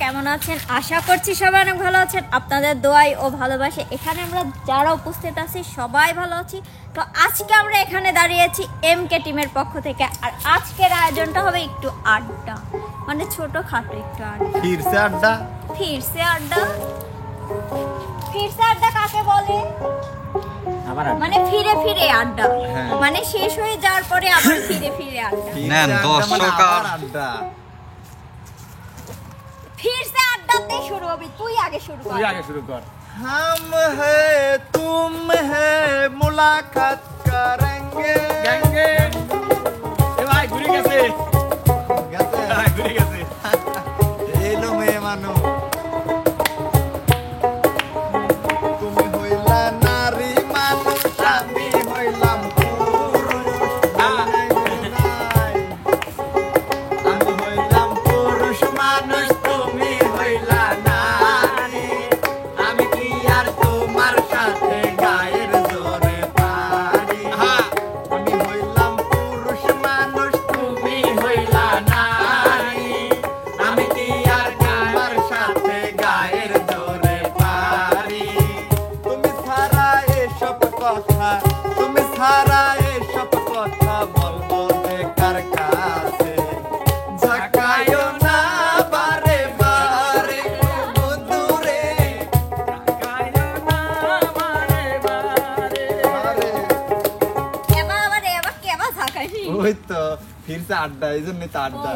কেমন আছেন? আশা করছি সবাই অনেক ভালো আছেন। আপনাদের দোয়াই ও ভালোবাসে এখানে আমরা যারা উপস্থিত আছি সবাই ভালো আছি। তো আজকে আমরা এখানে দাঁড়িয়েছি এমকে টিমের পক্ষ থেকে। আর আজকের আয়োজনটা হবে একটু আড্ডা, মানে ছোটখাটো একটু আড্ডা। ফিরছে আড্ডা, ফিরছে আড্ডা, ফিরছে আড্ডা কাকে বলে? মানে ফিরে ফিরে আড্ডা, মানে শেষ হয়ে যাওয়ার পরে আবার ফিরে ফিরে আড্ডা। নেন দর্শক আড্ডা। फिर से अड्डाते शुरू अभी तू ही आगे शुरू कर। हम है तुम है मुलाकात करेंगे ए भाई घुरी कैसे भाई घुरी कैसे हेलो मेहमानो तुम হইলা নারী মানুষ আমি হইলাম পুরুষ আমি হইলাম পুরুষ মানুষ তুমি হইলা নারী আমি কি আর তোমার সাথে গায়ের জোরে পারি আমি হইলাম পুরুষ মানুষ তুমি হইলা নারী আমি কি আর তোমার সাথে গায়ের জোরে পারি তুমি সারা এসব কথা বলবো বেকার কাছে ঝাকায়ও না বারে বারে বন্ধুরে ঝাকায়ও না বারে বারে এবার কেবা থাকাই ওই তো ফিরছে আড্ডা এই জন্যই তো আড্ডা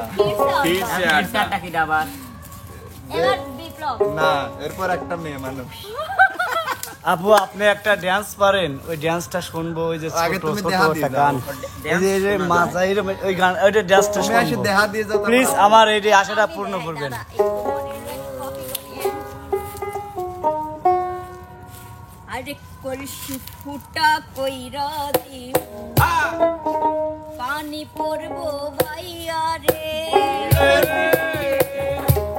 আড্ডা কি ডাবার এবার বিপ্লব না এরপর একটা মেয়ে মানুষ আপু আপনি একটা ডান্স পারেন, ওই ডান্সটা শুনবো। ওই যে আগে ছোট তুমি ছোট দেখা একটা দিয়ে গান, এই যে মাঝাইর ওই গান, ওইটা ডান্সটা তুমি এসে শুনবো। দেখা দিয়ে যাও প্লিজ আমার এই আশাটা পূর্ণ করবেন। আরে কলসি ফুটা কইরা দিব পানি পড়বো ভাইয়া রে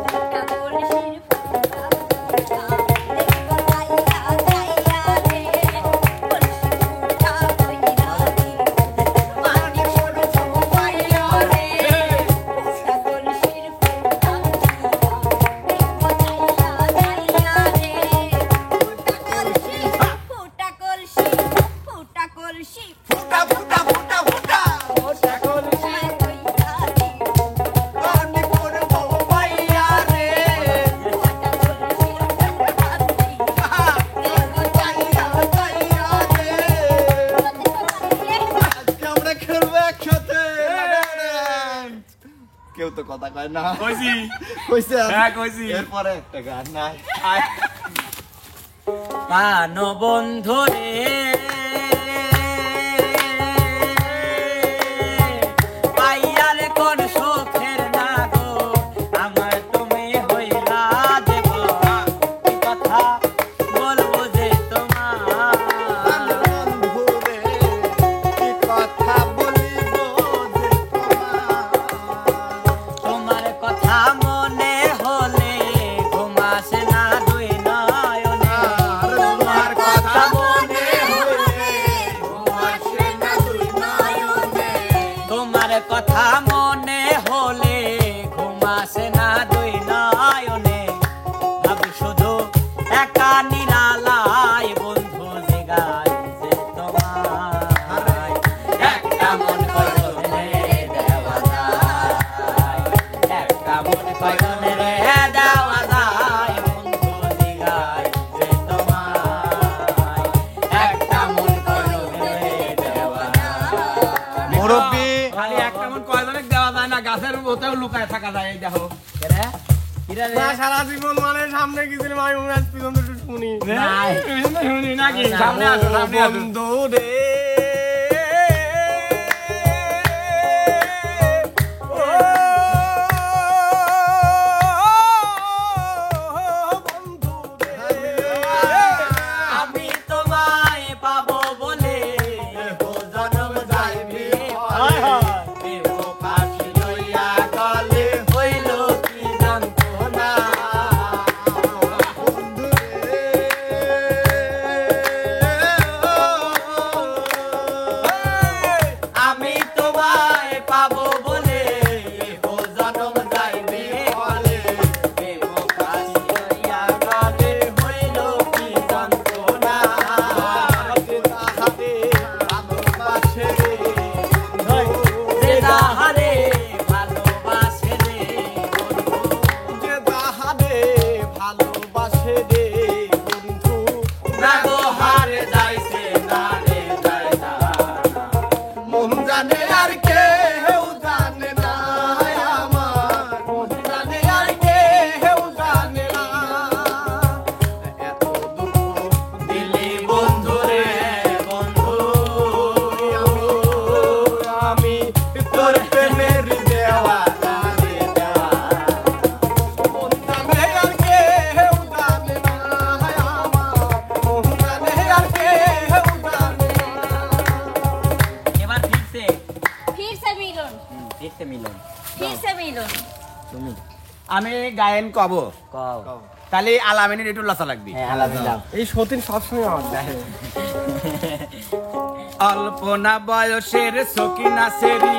ফুটা কলসির ফুটা ফুটা দেখবো ভাইয়া ভাইয়া রে কলসি ফুটা কইরা দিব পানি পড়বো ভাইয়া রে ফুটা কলসির ফুটা ফুটা দেখবো ভাইয়া ভাইয়া রে ফুটা কলসি ফুটা কলসি ফুটা ফুটা ফুটা ফুটা ফুটা কলসি কইরা দিব পানি পড়বো ভাইয়া রে ফুটা কলসি ফুটা দেখবো ভাইয়া ভাইয়া রে আজকে আমরা খেলবো একসাথে কেউ তো কথা কয় না কইছি কইছে হ্যাঁ কইছি এরপরে একটা গান নাই পান বন্ধু রে পাইয়ার কোন সুখের না গো আমার তুমি হইলা দেব কি কথা বলবো যে তোমার বন্ধুরে কি কথা বলিব যে তোমার কথা মনে হলে ঘুমাসে না দুই নয়নে তোমার কথা মনে হইলে ঘুমাসে না দুই নয়নে তোমার কথা মনে হলে ঘুমাসে না দুই নয়নে ভাবি শুধু একা নিরালায় বন্ধু জিগায় যে তোমায় একটা মন কয়নে দেওয়া যায় একটা মন কয়নে রে দেওয়া যায় বন্ধু জিগায় যে তোমায় একটা মন কয়নে দেওয়া যায় মুরব্বি খালি একটা মন কয়জনে দেওয়া যায় না, গাছের মধ্যেও লুকায় থাকা যায়। এই দেখো সারা জীবন মানে সামনে গেছিলাম আমি পিছন থেকে শুনি শুনি নাকি সামনে আসো সামনে আসো বন্ধু রে আমি তোমায় পাবো বলে জনম যাইবি হায় হায় পাখি লইয়া গলে হইল কি জানতো না আমি গায়েন কব কও তাহলে আলামিনের একটু লসা লাগবে হ্যাঁ আলামিন দাও এই সতীন সবসময় আমার দেখে অল্প না বয়সের সকিনা সেরি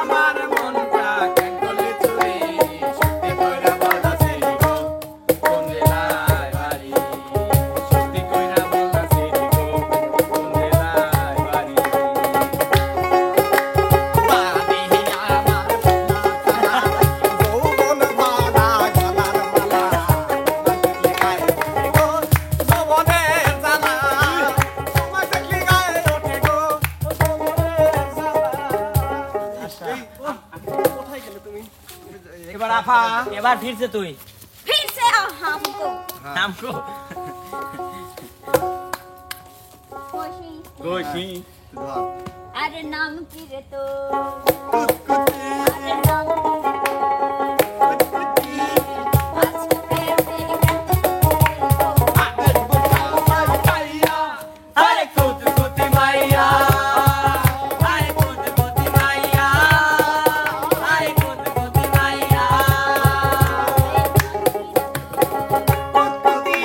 আমার মনটা কেন করলে চুরি সত্যি কইরা বলা সেরি গো কোন জেলায় বাড়ি সত্যি কইরা বলা সেরি গো কোন জেলায় বাড়ি বাড়ি আমার যৌবন ভরা গলার মালা দেখলে গায়ে ওঠে গো যৌবনের জ্বালা তোমায় দেখলে গায়ে ওঠে গো যৌবনের জ্বালা কোথায় গেলে তুমি এবার আফা এবার ফিরছে তুই फिर से हमको নামকো खुशी গোশি अरे नाम की रे तो কুতকুতি अरे नाम की रे तो आज के पैर तेरी करते আগের বোঝা পাইয়া আরে কুত কুতি মাইয়া আরে কুত কুতি মাইয়া আরে কুত কুতি মাইয়া কুতকুতি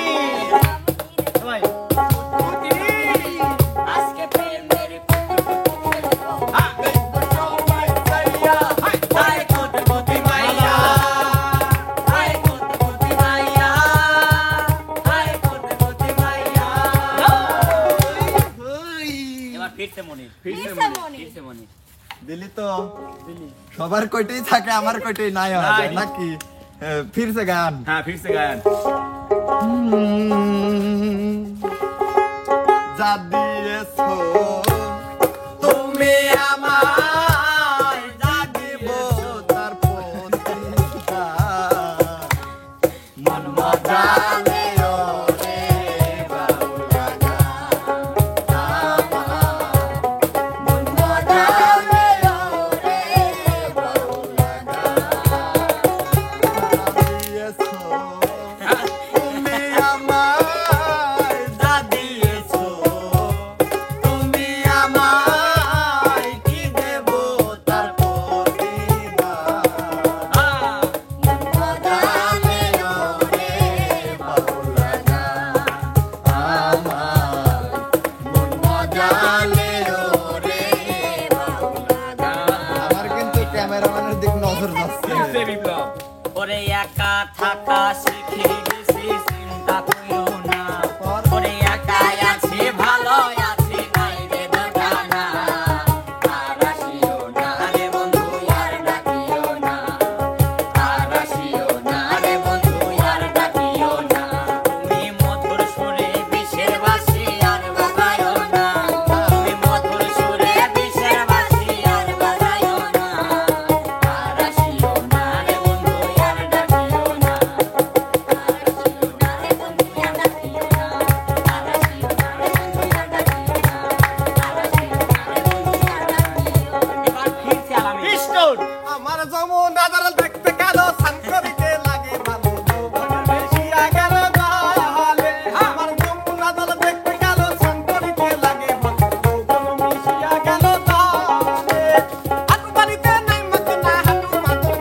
ভাই কুতকুতি আজকে প্রেম মেরে আগের বোঝা পাইয়া আরে কুত কুতি মাইয়া আরে কুত কুতি মাইয়া আরে কুত কুতি মাইয়া এবার ফিরছে মনির फिर से मोनी ফিরছে মনির দিলি তো সবার কয়টাই থাকে আমার কয়টাই নাই হয় নাকি ফিরছে গান হ্যাঁ ফিরছে গান যা দিয়েছো তুমি আমায় যা দিব তার প্রতিদান। মন মজালে ওরে বাউলা গান আমার। মন মজালে ওরে বাউলা গান। দিয়েছো তুমি আমায় যা দিয়েছো তুমি আমায় কি দেব তার প্রতিদান। মন মজালে ওরে বাউলা গান আমার। মন মজালে ওরে বাউলা গান। আমার কিন্তু ক্যামেরাম্যানের দিক নজর যাচ্ছে ফিরছে বিপ্লব ওরে একা থাকা শিখে গেছি চিন্তা করিও না ওরে একাই আছে ভালো আছে নাই রে দোটানা আর আসিও না রে বন্ধু আর ডাকিও না আর আসিও না রে বন্ধু আর ডাকিও না তুমি মধুর সুরে বিষের বাঁশি আর বাজায়ও না তুমি মধুর সুরে বিষের বাঁশি আর বাজায়ও না আর আসিও না রে বন্ধু আর ডাকিও না এবার ফিরছে আলামিন আমার যেমন দাদারা দেখতে গেল সানকরিতে লাগে ভালো যৌবনের বেশিয়া গেল জালে আমার যেমন দাদারা দেখতে গেল সানকরিতে লাগে ভালো যৌবন মিশিয়া গেল জালে হাতু বাড়িতে নাই মতো না হাতু মাদুর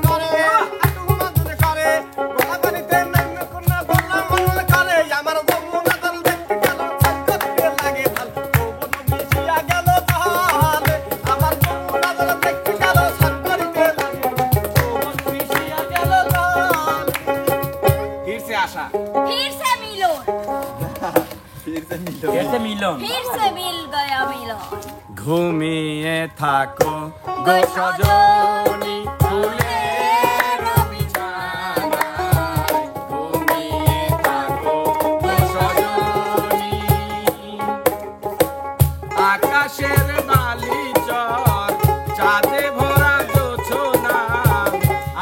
করে গলা বাড়িতে নাই মতো না গলা মাদুর করে আমার যেমন দাদারা দেখতে গেল সানকরিতে লাগে ভালো যৌবন মিশিয়া গেল জালে আমার যেমন দাদারা দেখতে গেল সানকরিতে লাগে যৌবন মিশিয়া গেল জালে ফিরছে আশা फिर से मिलो ফিরছে নিল ফিরছে মিলন फिर से मिल गया मिलो ঘুমিয়ে থাকো গো সজনী ফুলের বিছানায় ঘুমিয়ে থাকো গো সজনী আকাশের বালি চর চাঁদে ভরা জোছনা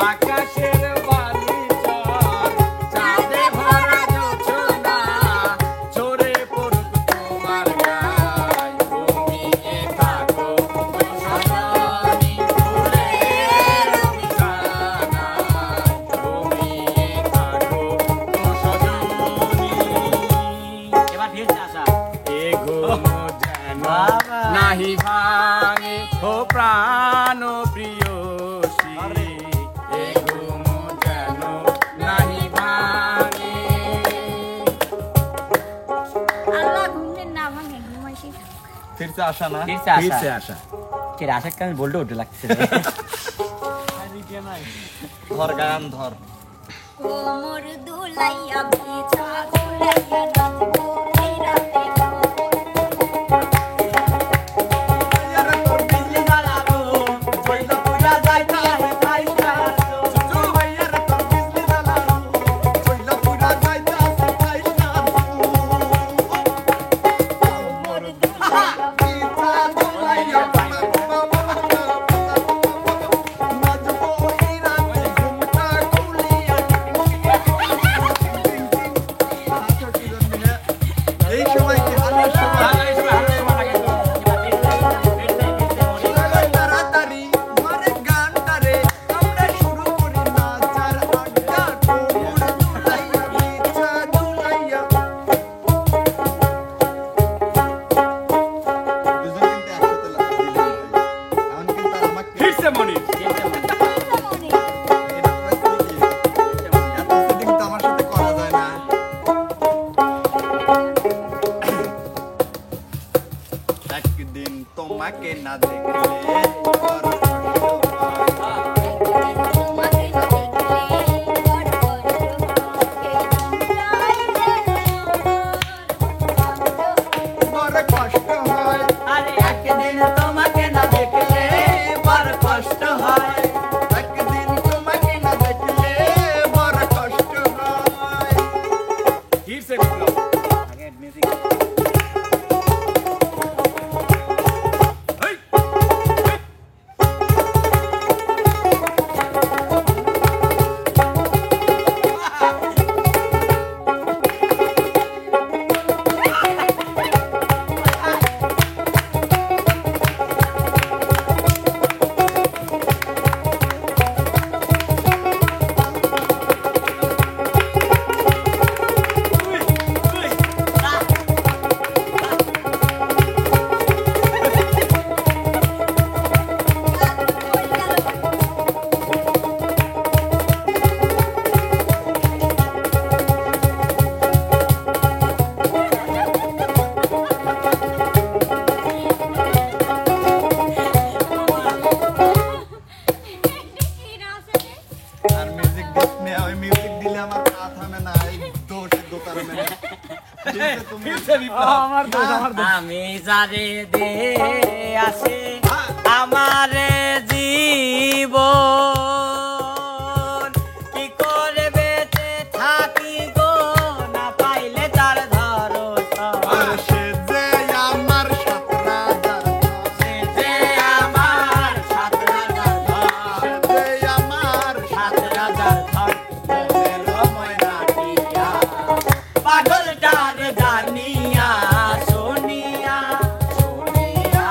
আকাশের বালি চর চাঁদে ভরা জোছনা ঝরে পড়ুক তোমার গায় ঘুমিয়ে থাকো গো সজনী ফুলের ফিরছে আসা না ফিরছে আসা। ফিরছে আসা। কে আশা কেমন বলতে উঠে লাগছে ধর গান ধর কোমর দুলাইয়া বিছা দুলাইয়া নাচবো এই রাতে আরে তোর বিজলি জ্বালাবো জইল পুরা যাইতা হে যাইতা চুচু ভাইয়া রে তোর বিজলি জ্বালাবো জইল পুরা যাইতা হে যাইতা কোমর দুলাইয়া পিতা দুলাইয়া নাচবো এই রাতে ঘুমটা খুলিয়া এই সময় কি হালের সময় তাড়াতাড়ি মারে গানটারে আমরা শুরু করি নাচার আড্ডা কোমর দুলাইয়া পিছা দুলাইয়া দুজন কিন্তু একসাথে লাগাই দিলেন এখন কিন্তু আর আমাকে ফিরছে মনির। মনে এটা প্রায় এত সেটিং তো আমার সাথে করা যায় না একদিন তোমাকে না দেখলে বড় কষ্ট হয়। তোমাকে না দেখলে বড় কষ্ট হয় বড় কষ্ট হয় আরে একদিন তোমাকে না দেখলে বড় কষ্ট হয় একদিন তোমাকে না দেখলে বড় কষ্ট হয় ফিরছে বিপ্লব। আগে মিউজিক হেই, আর মিউজিক দিলে ওই মিউজিক দিলে আমার পা থামে না এই দোষে দোকানে মেরে ফিরছে তুমি ফিরছে বিপ্লব। আমার দোষ আমার দোষ আমি যারে দে আসে আমার জীবন কি করে বেঁচে থাকি গো না পাইলে তার ধরো আর সে যে আমার সাতরাজার সে যে আমার সাত রাজার ধর সে যে আমার সাত রাজার ধর সাতের ময়না ডাকিয়া পাগলটার জানিয়া শুনিয়া শুনিয়া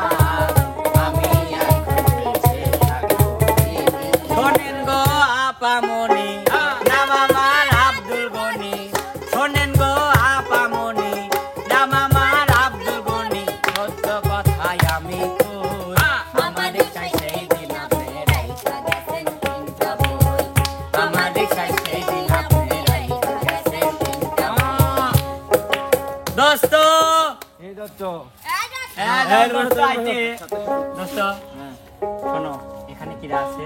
আমি এখন বেঁচে থাকবো শোনেন গো আপামনি নাম আমার আব্দুল গনি শোনেন গো আপামনি নাম আমার আব্দুল গনি সত্য কথাই আমি কই আমাদের চাই সেই দিন আপনি রাইখা গেছেন তিনটা বই আমাদের চাই সেই দিন আপনি রাইখা গেছেন তিনটা বই দোস্ত এই দত্ত। হ্যাঁ দোস্ত আইতে দোস্ত শোনো এখানে কি আছে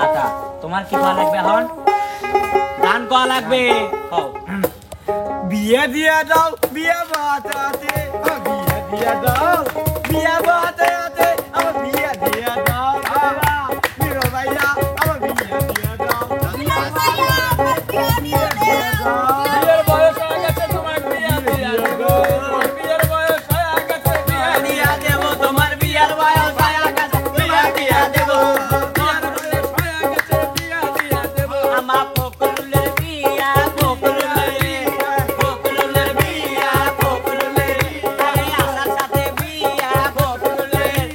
আচ্ছা তোমার কি ভালো লাগবে এখন গান কোয়া লাগবে হও বিয়ে দিয়ে দাও বিয়ে বাতাতে বিয়ে দিয়ে দাও বিয়ে বাতাতে আমার বিয়ে দিয়ে দাও বিরো ভাইয়া আমার বিয়ে দিয়ে দাও বিয়ের বয়স হয়ে গেছে তোমার বিয়ে দিয়ে দাও বিয়ের বয়স হয়ে গেছে বিয়ে দিয়া দেব তোমার বিয়ার বয়স হয়ে গেছে বিয়া দিয়া দেব তোমার বয়স হয়ে গেছে বিয়ে দিয়ে দেব আমার ফকরুলের বিয়া ফকরুলের বিয়া ফকরুলের আরে আসার সাথে বিয়া ফকরুলের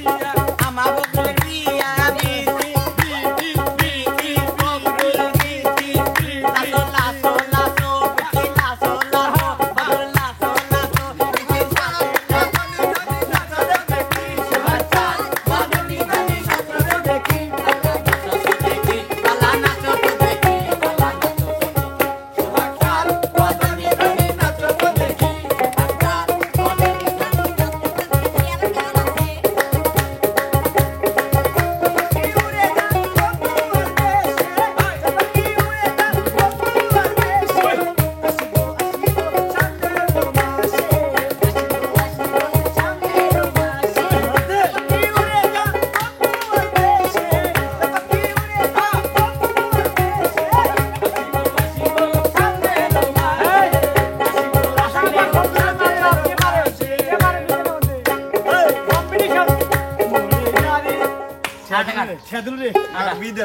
আমার ফকরুলের বিয়া বিতি বিতি বিতি ফকরুল বিতি লাসো লাসো লাসো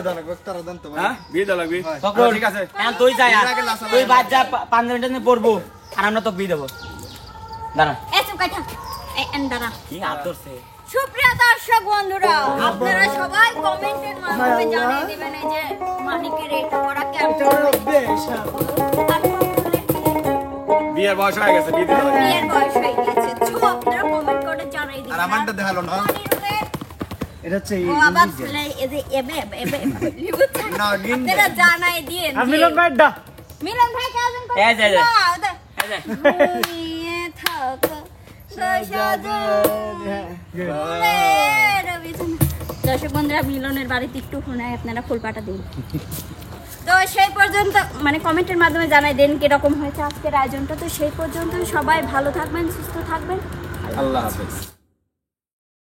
দেন তারা দেন তো ভাই হ্যাঁ বিয়ে দেওয়া লাগবে তখন ঠিক আছে এখন তুই যাই আর। তুই বাদ যা 5 মিনিটের পড়বো আর আমরা তোকে বিয়ে দেবো দাঁড়া এই চুপ কাটা এই এন্ডারা কি আদরছে সুপ্রিয় দর্শক বন্ধুরা আপনারা সবাই কমেন্টের মাধ্যমে জানিয়ে দিবেন এই যে মানিকের এটা করা কেমন বিয়ের বয়স হয়ে গেছে বিয়ে দিতে হবে বিয়ের বয়স হয়ে গেছে তো আপনারা কমেন্ট করে জানিয়ে দিবেন আর আমারটা দেখালো না এটা হচ্ছে ও আবার ছেলে এই যে এবে লিখুছেন না, গিন্নি। আপনারা জানাই দিন মিলন ভাইডা মিলন ভাই কেমন করে এই যে, এই যে। ওদের এই যে ঘুমিয়ে থাকো দর্শক বন্ধুরা মিলনের বাড়িতে একটু শোনায় আপনারা ফুলপাটা দিন তো সেই পর্যন্ত মানে কমেন্টের মাধ্যমে জানাই দেন কিরকম হয়েছে আজকের আয়োজনটা তো সেই পর্যন্ত সবাই ভালো থাকবেন সুস্থ থাকবেন আল্লাহ হাফেজ